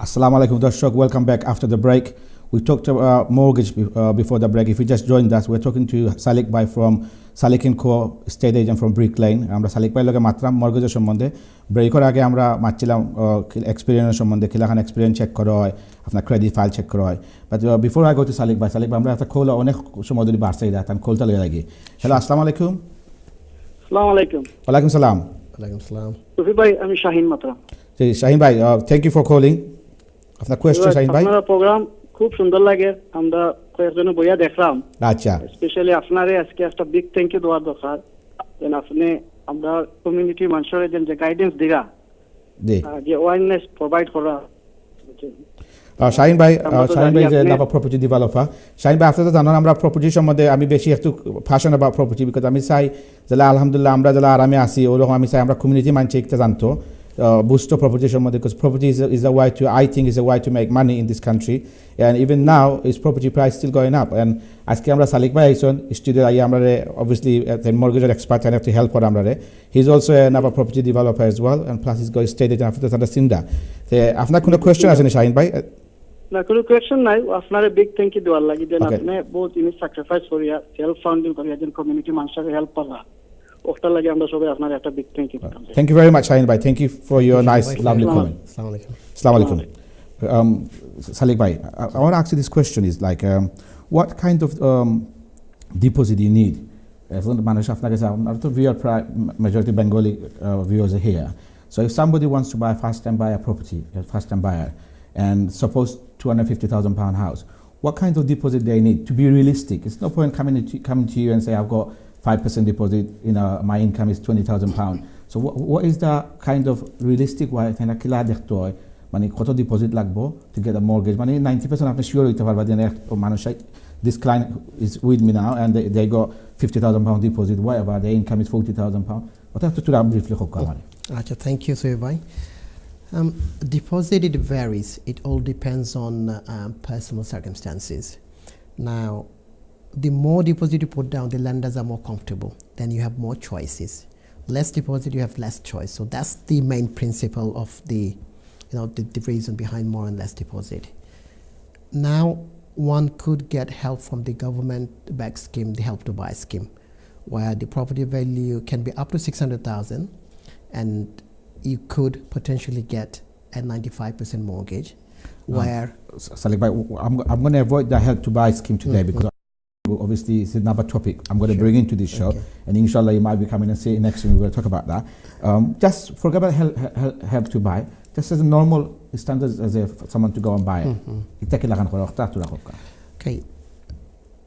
Assalamu alaikum Darshak, welcome back after the break. We talked about mortgage before the break. If you just joined us, we're talking to Salik Bhai from Salik & Co, estate agent from Brick Lane. আমরা সালিক ভাই লগে মাত্রাম মর্গেজের সম্বন্ধে ব্রেকের আগে আমরা মাতছিলাম experience সম্বন্ধে কিলাখান experience check করা হয় আপনার ক্রেডিট ফাইল চেক করা হয় but before I go to Salik ভাই আমরা একটা খোলা অনেক সময় ধরে বাড়ছে এটা তান খোলতা লগে লাগি হ্যালো আসসালামু আলাইকুম ওয়ালাইকুম সালাম সুফি ভাই আমি শাহিন মাত্রাম জি শাহিন ভাই থ্যাংক ইউ ফর কলিং আপনার কোয়েশ্চন শাহিন ভাই আপনার প্রোগ্রাম খুব সুন্দর লাগে আমরা কয়েকজন বইয়া দেখলাম আচ্ছা স্পেশালি আপনারে আজকে একটা বিগ থ্যাংক ইউ দেওয়ার দরকার যেন আপনি আমরা কমিউনিটি মানুষের যে গাইডেন্স দিরা জি যে অ্যাওয়ারনেস প্রোভাইড করা শাহিন ভাই যে নাভা প্রপার্টি ডেভেলপার শাহিন ভাই আপনারা জানেন আমরা প্রপার্টি সম্বন্ধে আমি বেশি একটু ফ্যাশন অ্যাবাউট প্রপার্টি বিকজ আমি চাই যারা আলহামদুলিল্লাহ আমরা যারা আরামে আছি ওরকম আমি চাই আমরা কমিউনিটি মানুষ একটা জানতো boost of property because property is a way to I think is a way to make money in this country and even now is property price still going up and aske amra Salik bhai aison studio ai amra obviously the mortgage expert and have to help for amra he's also another property developer as well and plus he's got state agent after that sinda te apnar kono question আছে শাহিন ভাই না কোনো question নাই আপনারে big thank you দেওয়ার লাগি দেন আপনি বহুত ইনি স্যাক্রিফাইস করিয়া সেলফ ফান্ডিং করিয়া যেন কমিউনিটি মানুষের হেল্প করা ওটা লাগে আমরা সবাই আপনার একটা big thank you Thank you very much Shahin bhai thank you for your nice lovely comment Assalamu alaikum Salik bhai I want to ask you this question is like what kind of deposit do you need as মানুষ আপনার কাছে আমরা তো viewer majority Bengali viewers are here so if somebody wants to buy first time buyer property first time buyer and suppose 250,000 pound house what kind of deposit they need to be realistic it's no point coming to you and say I've got 5% deposit, my income is 20,000 pound. So what is the kind of realistic way to kila dekhtoi mane koto deposit lagbo to get a mortgage? Mane 90% apni sure hoite parba den manush this client is with me now and they got 50,000 pound deposit whatever their income is 40,000 pound. What have to briefly hokka mane? Acha thank you Sufi bhai. Deposit it varies. It all depends on personal circumstances. Now the more deposit you put down, the lenders are more comfortable. Then you have more choices. Less deposit, you have less choice. So that's the main principle of the reason behind more and less deposit. Now, one could get help from the government-backed scheme, the Help to Buy scheme, where the property value can be up to 600,000, and you could potentially get a 95% mortgage. Where Salik bhai, I'm going to avoid the Help to Buy scheme today because. Obviously, it's another topic I'm going to bring into this show, and inshallah, you might be coming and say next week we're going to talk about that. Just forget about help to buy. Just as a normal standard as if someone to go and buy it. Okay,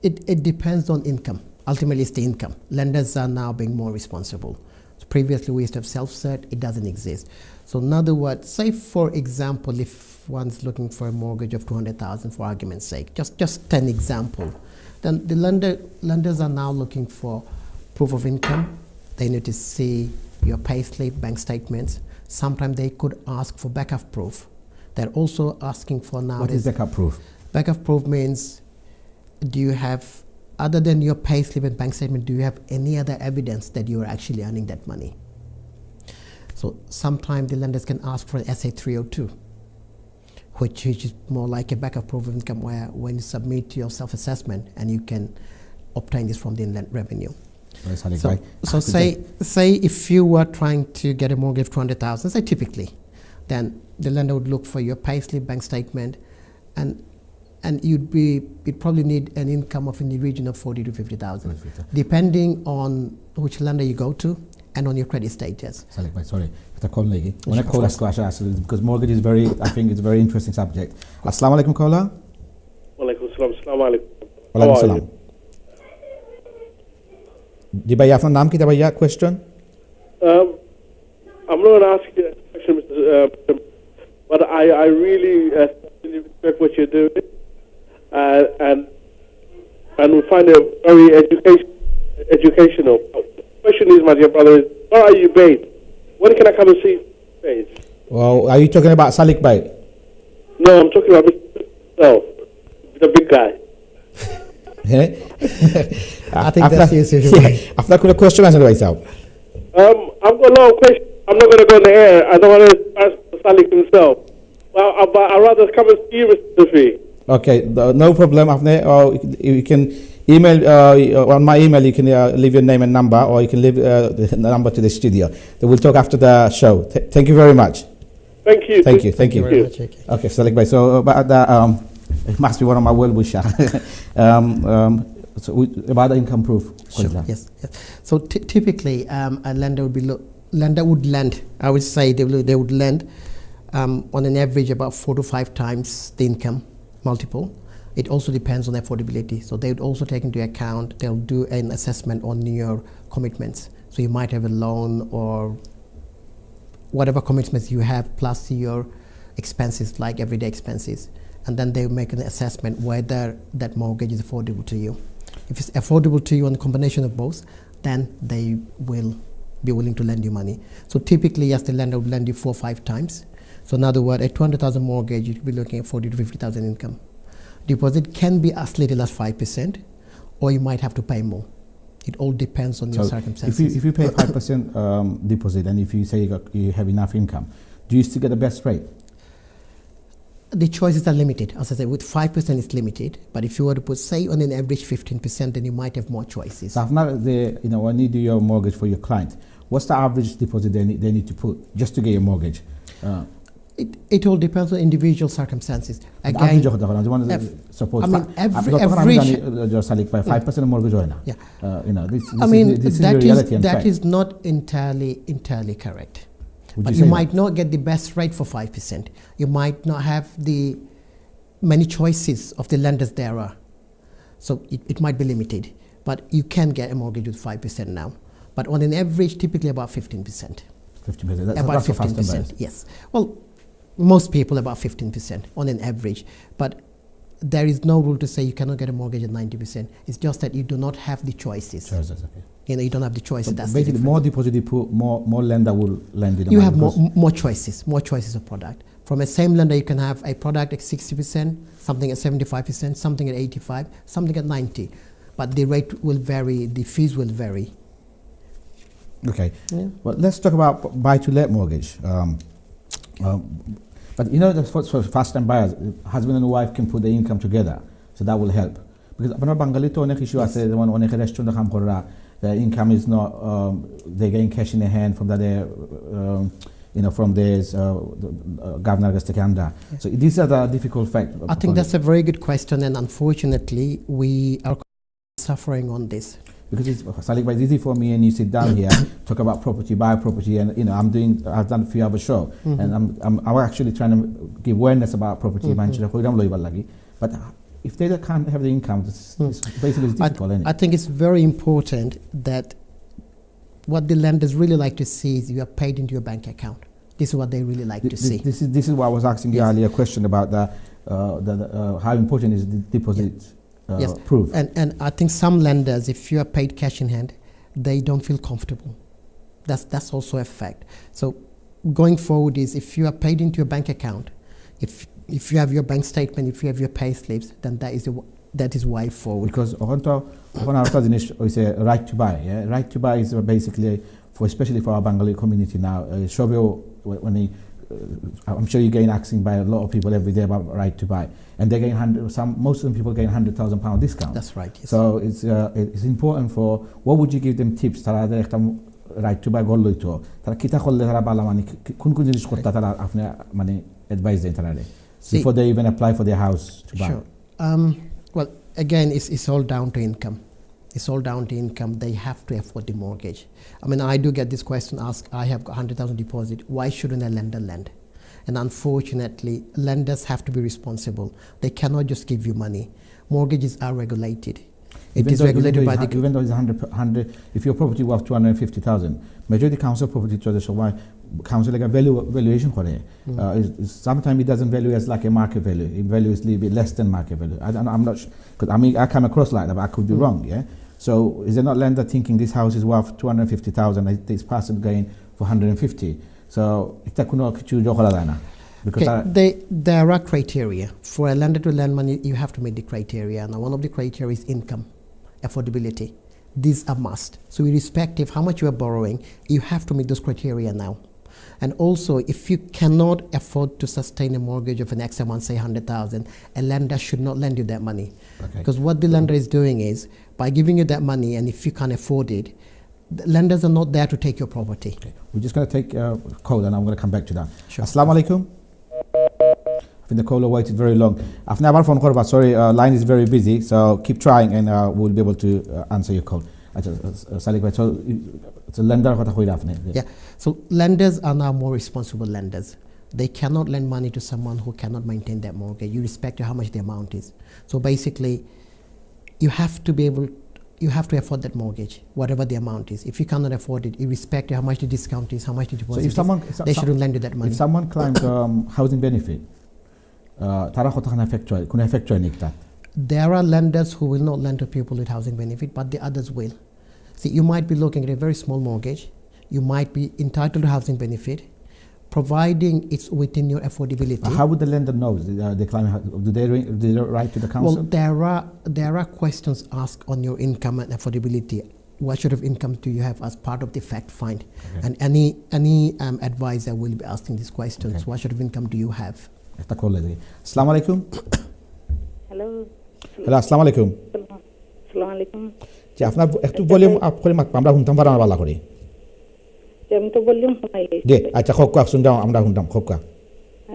it depends on income. Ultimately, it's the income. Lenders are now being more responsible. So previously, we used to have self-cert. It doesn't exist. So in other words, say for example, if one's looking for a mortgage of 200,000 for argument's sake, just an example. Then the lenders are now looking for proof of income. They need to see your payslip, bank statements. Sometimes they could ask for backup proof. They're also asking for now. What is backup proof? Backup proof means, do you have, other than your payslip and bank statement, do you have any other evidence that you are actually earning that money? So sometimes the lenders can ask for an SA 302. Which is more like a backup proof of income where when you submit your self-assessment and you can obtain this from the inland revenue. So say if you were trying to get a mortgage of 200,000, say typically, then the lender would look for your payslip, bank statement, and you'd probably need an income of in the region of 40 to 50,000, depending on which lender you go to and on your credit status. Sorry. When I call us because mortgage is I think it's a very interesting subject. Assalamu alaikum caller. Walaikum salam. Assalamu alaikum. Walaikum salam. Ji bhai apna naam kita bhaiya question? I'm not going to ask you a question, but I really respect what you're doing, and we find it very educational. The question is, my dear brother, where are you based? When can I come and see you face? Well, are you talking about Salik bhai? No, I'm talking about Mr. The big guy. I think that's the issue. After the question, answer myself. I've got a lot of questions. I'm not going to go on the air. I don't want to ask Salik himself. But I'd rather come and see you, Mr. Sufi. Okay, no problem, Afne. Or you can email on my email. You can leave your name and number, or you can leave the number to the studio. Then we'll talk after the show. Thank you very much. Thank you. Thank you. Thank you. very much. Okay. Okay, Salik Bhai. So about the it must be one of my well wisher. So about the income proof. Sure. Yes. So typically, a lender would lend. I would say they would lend on an average about 4 to 5 times the income multiple. It also depends on affordability. So they would also take into account. They'll do an assessment on your commitments. So you might have a loan or whatever commitments you have, plus your expenses like everyday expenses, and then they make an assessment whether that mortgage is affordable to you. If it's affordable to you on a combination of both, then they will be willing to lend you money. So typically, yes, the lender would lend you 4 or 5 times. So in other words, a 200,000 mortgage, you'd be looking at 40 to 50,000 income. Deposit can be as little as 5%, or you might have to pay more. It all depends on your circumstances. If you pay 5% deposit, and if you say you have enough income, do you still get the best rate? The choices are limited. As I said, with 5% it's limited, but if you were to put, say, on an average 15%, then you might have more choices. So when you do your mortgage for your client, what's the average deposit they need to put just to get your mortgage? It all depends on individual circumstances. Again, suppose average 5% mortgage right now. Yeah. This is the reality and that fact. is not entirely correct. But you you might not get the best rate for 5%. You might not have the many choices of the lenders there are. So it might be limited. But you can get a mortgage with 5% now. But on an average, typically about 15%. 15%. About 15%, yes. Well, most people about 15% on an average. But there is no rule to say you cannot get a mortgage at 90%. It's just that you do not have the choices. Okay. You don't have the choices. So that's basically, more deposit you put, more lender will lend you. You have more choices of product. From a same lender, you can have a product at 60%, something at 75%, something at 85%, something at 90%. But the rate will vary, the fees will vary. Okay. Yeah. Well, let's talk about buy-to-let mortgage. But for first-time buyers, husband and wife can put the income together, so that will help. Because Bangalito onek issue ase when onek restaurant kam korra, the income is not they're getting cash in their hand from from there's governor Gastakanda. Yes. So these are the difficult facts. I think that's a very good question, and unfortunately, we are suffering on this. Because it's easy for me and you sit down here, talk about property, buy property, and I've done a few other shows, and I'm actually trying to give awareness about property. But if they can't have the income, it's basically difficult. I think it's very important that what the lenders really like to see is you are paid into your bank account. This is what they really like to see. This is what I was asking you earlier question about how important is the deposit. Proof. And I think some lenders, if you are paid cash in hand, they don't feel comfortable. That's also a fact. So going forward is if you are paid into your bank account, if you have your bank statement, if you have your pay slips, then that is way forward. Because is a right to buy. Yeah? Right to buy is basically especially for our Bengali community now. I'm sure you get asking by a lot of people every day about right to buy, and they most of them people gain £100,000 discount. That's right. Yes. So it's important for what would you give them tips? Right to buy gollo tara kita kolle tara bala mani kun jinis korta tara afne mani advise them before they even apply for their house to buy. Sure. Well, again, it's all down to income. It's all down to income. They have to afford the mortgage. I mean, I do get this question asked, I have got 100,000 deposit. Why shouldn't a lender lend? And unfortunately, lenders have to be responsible. They cannot just give you money. Mortgages are regulated. Even though it's 100, if your property worth 250,000, majority council property tradition why council like a valuation for it. Sometimes it doesn't value as like a market value. It values a little bit less than market value. I'm not sure, because I come across like that, but I could be wrong. Yeah. So is there not lender thinking this house is worth 250,000, this person going for 150? So because there are criteria for a lender to lend money. You have to meet the criteria. Now, one of the criteria is income, affordability. These are must. So irrespective how much you are borrowing, you have to meet those criteria now. And also, if you cannot afford to sustain a mortgage of an X amount, say 100,000, a lender should not lend you that money. Okay. Because what the lender is doing is, by giving you that money, and if you can't afford it, the lenders are not there to take your property. Okay. We're just going to take a call and I'm going to come back to that. Sure. Assalamu alaikum. I think the caller waited very long. After our phone call, but sorry, line is very busy, so keep trying and we'll be able to answer your call. Salik bhai, so it's a lender kotha koi apne. Yeah. So lenders are now more responsible lenders. They cannot lend money to someone who cannot maintain that mortgage, irrespective of how much the amount is. So basically, you have to afford that mortgage, whatever the amount is. If you cannot afford it, irrespective of how much the discount is, how much the deposit is, they shouldn't lend you that money. If someone claims housing benefit, tara kotha kana effect hoy, kuna effect hoy nikta. There are lenders who will not lend to people with housing benefit, but the others will. See, you might be looking at a very small mortgage. You might be entitled to housing benefit, providing it's within your affordability. How would the lender know? They claim, do they write to the council? Well, there are questions asked on your income and affordability. What sort of income do you have as part of the fact find? Okay. And any advisor will be asking these questions. Okay. What sort of income do you have? Assalamu alaikum. Hello. Hello, assalamu alaikum. Assalamu alaikum. জি আপনার একটু volume up করে আমরা শুনতাম পারা ভালো করে আমি তো বললাম শোনাই জি আচ্ছা খোক কোক শুনতাম আমরা শুনতাম খোক কোক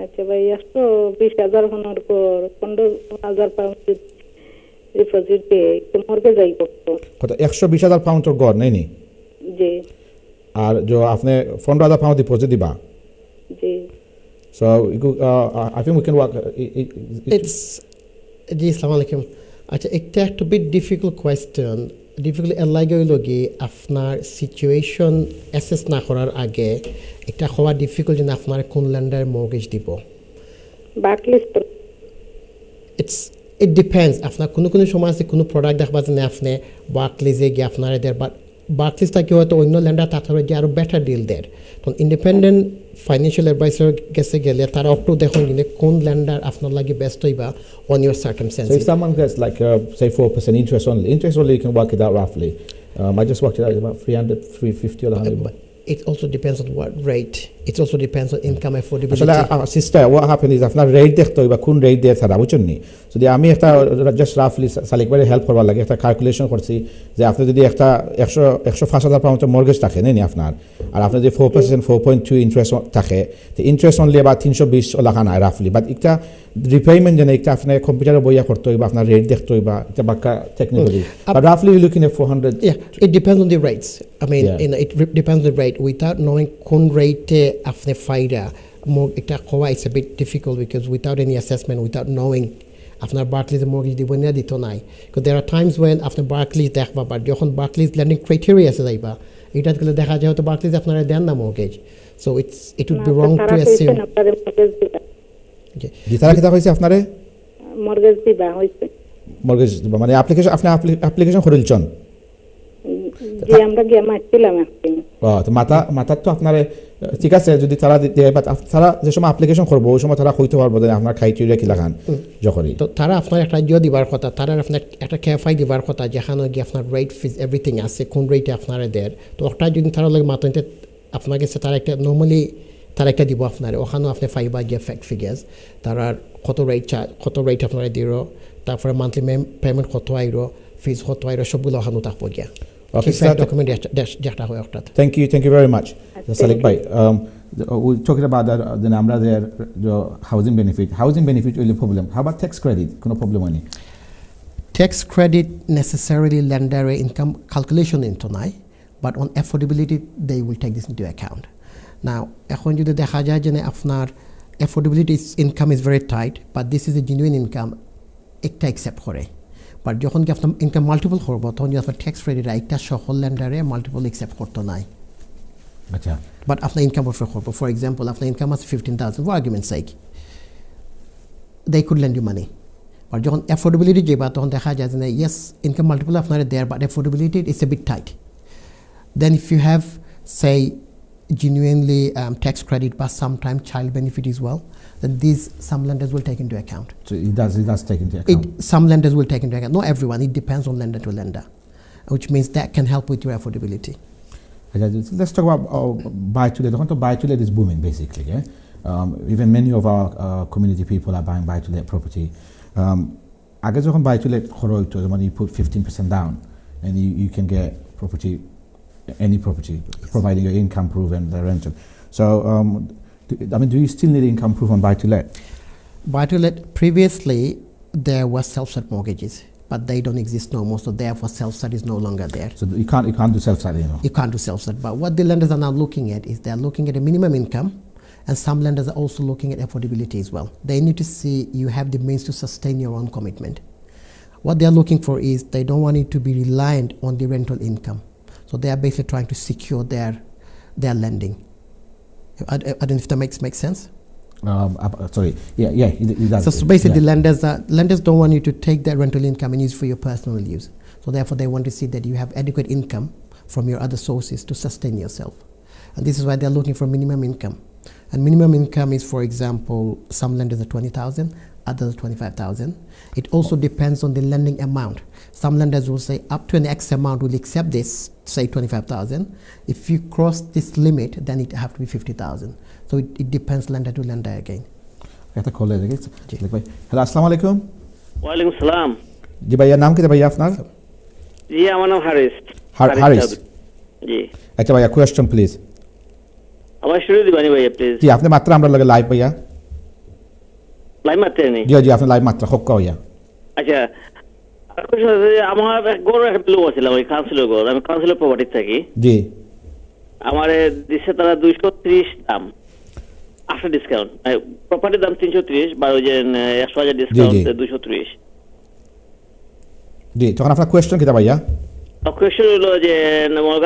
আচ্ছা ভাই 120,000 হনোর পর 15,000 পাউন্ড ডিপোজিট দিয়ে মর্গেজ আই করতে কত 120,000 পাউন্ড তোর গড় নেই জি আর যে আপনি 15,000 পাউন্ড ডিপোজিট দিবা জি so I think we can work it's জি আসসালামু আলাইকুম আচ্ছা একটা একটু বিট ডিফিকাল্ট কোয়েশ্চেন ডিফিকাল্ট এর লাগে হইল কি আপনার সিচুয়েশন অ্যাসেস না করার আগে এটা হওয়া ডিফিকাল্ট যে আপনার কোন ল্যান্ডার মর্গেজ দিব ব্যাকলিস্ট ইট ডিপেন্ডস আপনার কোনো সময় আছে কোনো প্রোডাক্ট দেখবা যে আপনি বার্কলিজে গিয়ে আপনার এদের বার্কলিজটা কি হয়তো অন্য ল্যান্ডার তাছাড়া যে আরও বেটার ডিল দেয় তখন ইন্ডিপেন্ডেন্ট ফাইন্যান্সিয়াল অ্যাডভাইসার গেছে গেলে তারা একটু দেখুন কিন্তু কোন ল্যান্ডার আপনার লাগে বেস্ট হইবা on your circumstances so if someone gets like say 4% interest only you can work it out roughly I just worked it out about 300 350 or 100 it also depends on what rate. It also depends on income affordability. আসলে sister what happened is আপনার rate দেখতে হইবা কোন rate দিয়ে ছাড়া বুঝছেন নি যদি আমি একটা জাস্ট রাফলি সালিক ভাই হেল্প করবার লাগে একটা ক্যালকুলেশন করছি যে আপনি যদি একটা 105,000 পাউন্ড মর্গেজ থাকে নেই আপনার আর আপনি যদি 4% 4.2 ইন্টারেস্ট থাকে তো ইন্টারেস্ট অনলি about 320 লাখ না রাফলি বাট একটা রিপেমেন্ট যেন একটা আপনি কম্পিউটারে বইয়া করতে হইবা আপনার রেট দেখতে হইবা এটা বাক্কা technically but roughly you're looking at 400 yeah it depends on the rates I mean it depends on the rate without knowing কোন rate আপনি ফাইরা এটা কোয়া is a bit difficult because without any assessment without knowing আপনার বার্কলিজ mortgage দিব না দিত নাই because there are times when আপনার বার্কলিজ দেখবা বাট যখন বার্কলিজ ল্যান্ডিং ক্রাইটেরিয়া আছে যাইবা এটা গেলে দেখা যায় হয়তো বার্কলিজ আপনারা দেন না mortgage so it would be wrong to assume জি তারা কিতা কইছে আপনারে মর্গেজ দিবা হইছে মর্গেজ দিবা মানে অ্যাপ্লিকেশন আপনি অ্যাপ্লিকেশন করেলছেন জি আমরা গিয়ে মারছিলাম একদিন তো মাথা তো আপনার ঠিক আছে যদি তারা তারা যে সময় অ্যাপ্লিকেশন করবো ওই সময় তারা কইতে পারবো যে আপনার ক্রাইটেরিয়া কি লাগান যখনই তো তারা আপনার একটা ইয়ে দিবার কথা তারা আপনার একটা ক্যাফাই দিবার কথা যেখানে গিয়ে আপনার রেট ফিজ এভরিথিং আছে কোন রেটে আপনারা দেয় তো ওটা যদি তারা লাগে মাথাতে আপনার কাছে তারা একটা নর্মালি তারা একটা দিব আপনার ওখানেও আপনি ফাইবা গিয়ে ফ্যাক্ট ফিগার্স তারা কত রেট আপনারা দিল তারপরে মান্থলি পেমেন্ট কত আইর ফিজ কত আইর সবগুলো ওখানেও থাকবো গিয়া Okay, document thank you very much. Salik bhai, we're talking about the number there, the housing benefit. Housing benefit is a problem. How about tax credit? No problem any. Tax credit necessarily lender income calculation into নাই, but on affordability they will take this into account. Now, এখন যদি দেখা যায় যে আপনার affordability income is very tight, but this is a genuine income, একটা accept করে. But যখন কি আপনার ইনকাম মাল্টিপল করবো তখন যদি আপনার ট্যাক্স ক্রেডিট একটা সহ ল্যান্ডারে মাল্টিপল অ্যাকসেপ্ট করতে নাই আচ্ছা বাট আপনার ইনকাম অফার করবো ফর এক্সাম্পল আপনার ইনকাম আছে 15,000 for argument sake they could lend you money but যখন অ্যাফোর্ডেবিলিটি যাবা তখন দেখা যায় যে ইয়েস ইনকাম মাল্টিপল আপনার there but affordability is a bit tight then if you have say genuinely tax credit but sometimes child benefit as well then some lenders will take into account so it does take into account some lenders will take into account not everyone it depends on lender to lender which means that can help with your affordability Let's talk about buy to let. Buy to let is booming basically. Yeah? Even many of our community people are buying buy to let property. আগে যখন buy to let খরচ হইতো, you put 15% down and you can get property, any property, providing your income proof and the rental. So do you still need income proof on buy to let? Buy to let, previously there was self-set mortgages, but they don't exist no more, so therefore self-set is no longer there. So you can't do self-set anymore. You can't do self-set, but what the lenders are now looking at is they're looking at a minimum income, and some lenders are also looking at affordability as well. They need to see you have the means to sustain your own commitment. What they're looking for is they don't want it to be reliant on the rental income, so they are basically trying to secure their lending. I don't know if that makes sense. Sorry. Yeah. It does. So basically, the lenders don't want you to take that rental income and use it for your personal use. So therefore, they want to see that you have adequate income from your other sources to sustain yourself. And this is why they're looking for minimum income. And minimum income is, for example, some lenders are 20,000, others 25,000. It also depends on the lending amount. Some lenders will say up to an X amount will accept this, say 25,000. If you cross this limit, then it have to be 50,000. So it depends lender to lender again. একটা call এসে গেছে। Hello, আসসালামু আলাইকুম। ওয়ালাইকুম সালাম। জি ভাইয়া, নাম কি ভাইয়া আপনার? জি, আমার নাম হারিস। হারিস। জি। আচ্ছা ভাইয়া, কোয়েশ্চন প্লিজ। আমার শুরু দিবানি ভাইয়া প্লিজ। জি, আপনি মাত্র আমরা লগে লাইভ ভাইয়া। লাইভ মাত্র নেই। জি, আপনি লাইভ মাত্র হক ভাইয়া। আচ্ছা। আমার গড় একটা লোক ছিল, ওই কাউন্সিলর গড়। আমি কাউন্সিলর প্রপার্টি থাকি। জি। আমারে দিছে তারা 230 দাম। After discount. প্রপার্টির দাম 330, বা ওই যে 100,000 ডিসকাউন্ট 230। জি, তখন আপনার কোয়েশ্চন কি ভাইয়া? কোয়েশ্চন হলো যে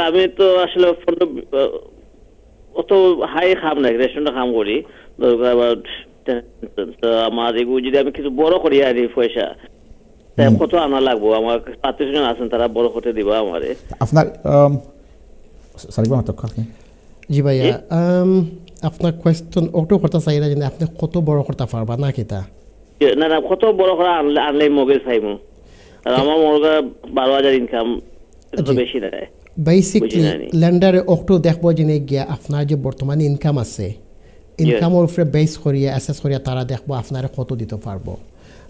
আমি তো আসলে অত হাই খাম না, রেস্টুরেন্টে খাম করি। তো আমার এগুলো যদি আমি কিছু বড় করি আর পয়সা কত আনা লাগবো? আমার 35 জন আছেন, তারা বড় করতে দিবা আমারে। আপনার জি ভাইয়া, আপনার কোয়েশ্চন অটো করতে চাই না যে আপনি কত বড় করতে পারবা না কিতা? না, কত বড় করে আনলে মগেজ পাইমু। আর আমার মগেজ 12,000 ইনকাম, এটা তো বেশি না। বেসিক্যালি লেন্ডারে অটো দেখবো যে গিয়া আপনার যে বর্তমানে ইনকাম আছে, ইনকামের উপরে বেস করিয়া অ্যাসেস করিয়া তারা দেখবো আপনার কত দিতে পারবো।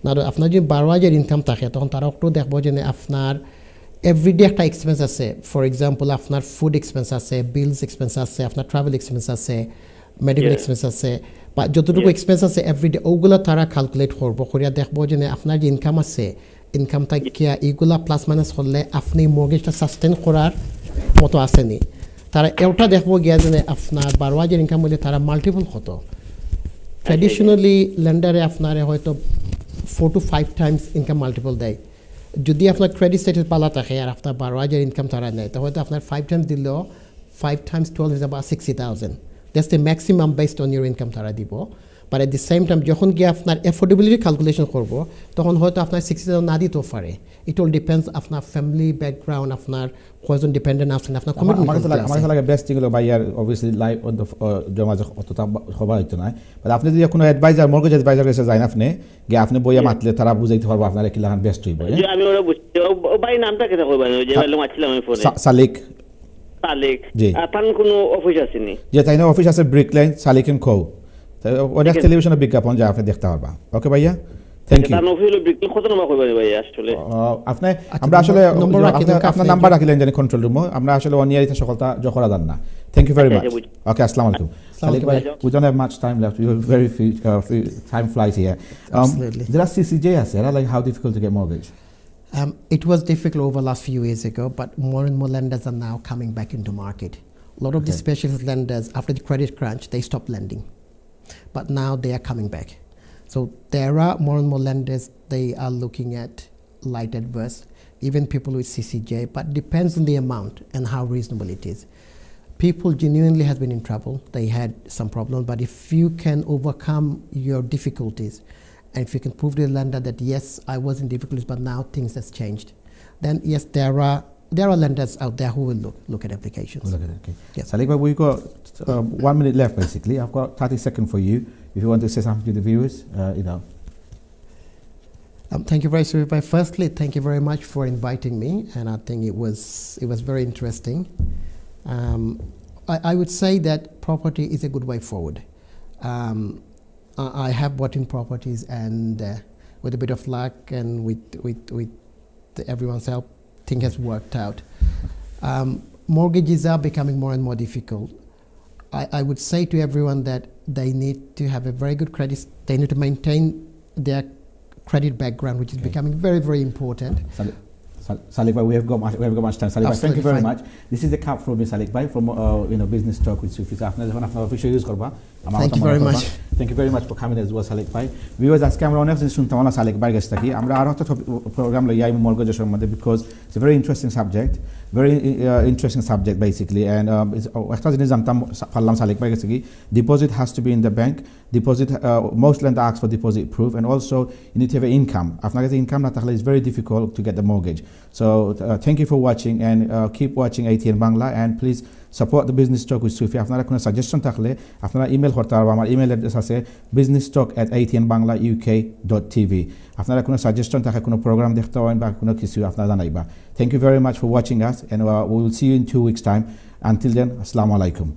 না আপনার যদি 12,000 ইনকাম থাকে, তখন তারা অটো দেখবো যে আপনার এভরিডে একটা এক্সপেন্স আছে। ফর এক্সাম্পল, আপনার ফুড এক্সপেন্স আছে, বিলস এক্সপেন্স আছে, আপনার ট্রাভেল এক্সপেন্স আছে, মেডিকেল এক্সপেন্স আছে, বা যতটুকু এক্সপেন্স আছে এভরিডে, ওগুলো তারা ক্যালকুলেট করবো, করিয়া দেখবো যে আপনার যে ইনকাম আছে, ইনকাম থাকিয়া এইগুলা প্লাস মাইনাস করলে আপনি মর্গেজটা সাস্টেন করার মতো আসেনি। তারা এটা দেখবো গিয়া যে আপনার 12,000 ইনকাম হলে তারা মাল্টিপল কত। ট্র্যাডিশনালি লেন্ডারে আপনার হয়তো 4 to 5 টাইমস ইনকাম মাল্টিপল দেয়। যদি আপনার ক্রেডিট স্ট্যাটাস পালা থাকে আর আপনার 12,000 ইনকাম তারা নেয়, তো হয়তো আপনার 5 টাইমস দিলেও 5 times 12 is about 60,000. That's the maximum based on your income তারা দিব। But at the same time যখন গিয়ে আপনার অ্যাফোর্ডেবিলিটি ক্যালকুলেশন করবো, তখন হয়তো আপনার 60,000 না দিতেও পারে। ইট অল ডিপেন্ডস আপনার ফ্যামিলি ব্যাকগ্রাউন্ড, আপনার কয়জন ডিপেন্ডেন্ট আছেন, আপনার কমিটমেন্ট। আমার লাগে বেস্ট যেগুলো ভাইয়ার অবভিয়াসলি লাইভ জমা অতটা হবা হইতো না। বাট আপনি যদি কোনো অ্যাডভাইজার, মর্গেজ অ্যাডভাইজার কাছে যান, আপনি গিয়ে আপনি বইয়া মাতলে তারা বুঝাইতে পারবো আপনার কি লাগান বেস্ট হইব। আমি ওরা বুঝছি। ভাই নামটা কেটে কইবেন? ওই যে বললাম আছিলাম আমি ফোনে। সালিক। সালিক। জি। আপনার কোনো অফিস আছে নি? যে তাই না, অফিস আছে ব্রিক লাইন, সালিক এন্ড কো। অনেক টেলিভিশনে বিজ্ঞাপন যা আপনি দেখতে পারবা। ওকে ভাইয়া, থ্যাংক ইউ। তার অফিস হলো ব্রিক লাইন। কত নম্বর কইবেন ভাই? আসলে আপনি আমরা আসলে আপনার নাম্বার রাখিলেন জানি কন্ট্রোল রুম। আমরা আসলে অন ইয়ার সকালটা জখরা দেন না। Thank you very much. Okay, আসসালামু আলাইকুম। সালিক ভাই, we don't have much time left. You have very few time flies here. Absolutely. There are CCJ আছে, like how difficult to get mortgage? It was difficult over last few years ago, but more and more lenders are now coming back into market. A lot of the specialist lenders, after the credit crunch, they stopped lending, but now they are coming back. So there are more and more lenders, they are looking at light adverse, even people with CCJ, but depends on the amount and how reasonable it is. People genuinely has been in trouble, they had some problems, but if you can overcome your difficulties, and if you can prove to the lender that yes, I was in difficulties, but now things has changed, then yes, there are lenders out there who will look at applications. Okay. Yes. Salik, we've got 1 minute left basically. I've got 30 seconds for you. If you want to say something to the viewers, Thank you very much. Firstly, thank you very much for inviting me, and I think it was very interesting. I would say that property is a good way forward. I have bought in properties, and with a bit of luck and with everyone's help, thing has worked out. Mortgages are becoming more and more difficult. I would say to everyone that they need to have a very good credit. They need to maintain their credit background, which is becoming very, very important. Salik Bhai, we have got much time. Salik Bhai, thank you very much. This is the cap from Salik Bhai from Business Talk with Sufi. Official use korba. Thank you very much. Thank you very much for coming as well, Salik Bhai. Viewers, আজকে আমরা অনেক জিনিস শুনতাম না Salik Bhai কাছ থেকে। আমরা আরো একটা প্রোগ্রাম লই আই মর্গেজের মধ্যে because it's a very interesting subject, basically, and একটা জিনিস জানতাম পারলাম Salik Bhai কাছ থেকে, deposit has to be in the bank. Deposit, most lenders ask for deposit proof, and also you need to have an income. আপনার কাছে income না থাকলে it's very difficult to get the mortgage. So thank you for watching, and keep watching ATN Bangla, and please support the Business Talk with Sufi. আপনারা কোনো suggestion থাকলে আপনারা email করতে পারবেন। আমার ইমেল অ্যাড্রেস আছে businesstalk@atnbangla.uk.tv. আপনারা কোনো সাজেশন থাকে, কোনো প্রোগ্রাম দেখতে হয় বা কোনো কিছু আপনারা জানাইবা। Thank you very much for watching us, and we will see you in 2 weeks time. Until then, assalamu alaikum.